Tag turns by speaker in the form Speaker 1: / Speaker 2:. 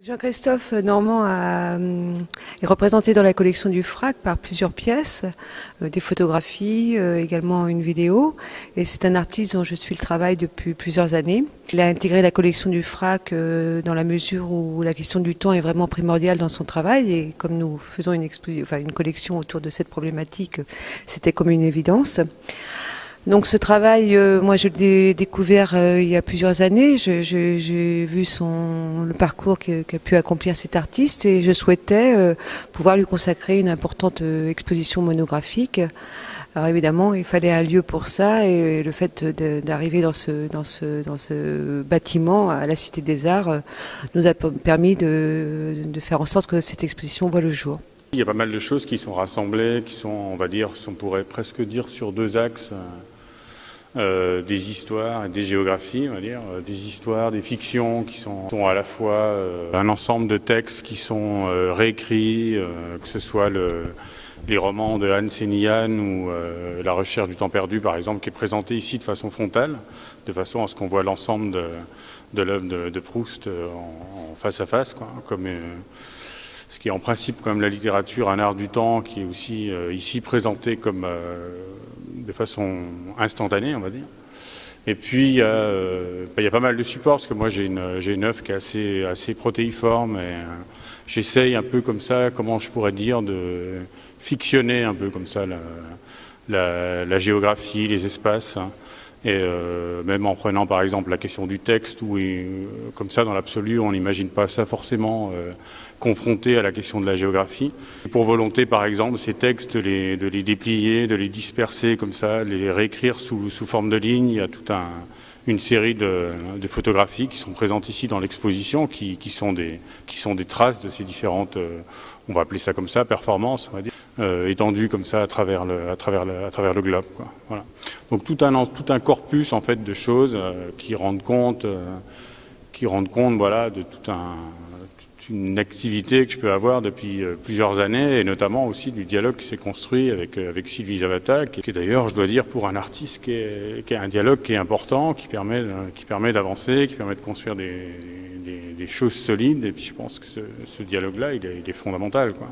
Speaker 1: Jean-Christophe Normand est représenté dans la collection du FRAC par plusieurs pièces, des photographies, également une vidéo. Et c'est un artiste dont je suis le travail depuis plusieurs années. Il a intégré la collection du FRAC dans la mesure où la question du temps est vraiment primordiale dans son travail. Et comme nous faisons une collection autour de cette problématique, c'était comme une évidence. Donc ce travail, moi je l'ai découvert il y a plusieurs années. J'ai vu le parcours qu'a pu accomplir cet artiste et je souhaitais pouvoir lui consacrer une importante exposition monographique. Alors évidemment, il fallait un lieu pour ça et le fait d'arriver dans ce bâtiment à la Cité des Arts nous a permis de faire en sorte que cette exposition voit le jour.
Speaker 2: Il y a pas mal de choses qui sont rassemblées, qui sont, on va dire, on pourrait presque dire sur deux axes, des histoires et des géographies, on va dire, des histoires, des fictions qui sont à la fois un ensemble de textes qui sont réécrits, que ce soit les romans de Anne Sénian ou La recherche du temps perdu, par exemple, qui est présenté ici de façon frontale, de façon à ce qu'on voit l'ensemble de l'œuvre de Proust en face à face, quoi, comme ce qui est en principe comme la littérature, un art du temps, qui est aussi ici présenté comme de façon instantanée, on va dire. Et puis il y a pas mal de supports, parce que moi j'ai une œuvre qui est assez protéiforme, et j'essaye un peu comme ça, comment je pourrais dire, de fictionner un peu comme ça la géographie, les espaces, hein. Et même en prenant par exemple la question du texte, où comme ça dans l'absolu on n'imagine pas ça forcément confronté à la question de la géographie. Et pour volonté par exemple ces textes, de les déplier, de les disperser comme ça, de les réécrire sous forme de lignes. Il y a toute une série de photographies qui sont présentes ici dans l'exposition, qui sont des traces de ces différentes, on va appeler ça comme ça, performances, on va dire, étendues comme ça à travers le globe, quoi. Voilà. Donc tout un corpus en fait de choses qui rendent compte, voilà, de toute une activité que je peux avoir depuis plusieurs années, et notamment aussi du dialogue qui s'est construit avec Sylvie Zavata, qui est d'ailleurs, je dois dire, pour un artiste, qui est un dialogue qui est important, qui permet d'avancer, qui permet de construire des choses solides. Et puis je pense que ce dialogue-là, il est fondamental, quoi.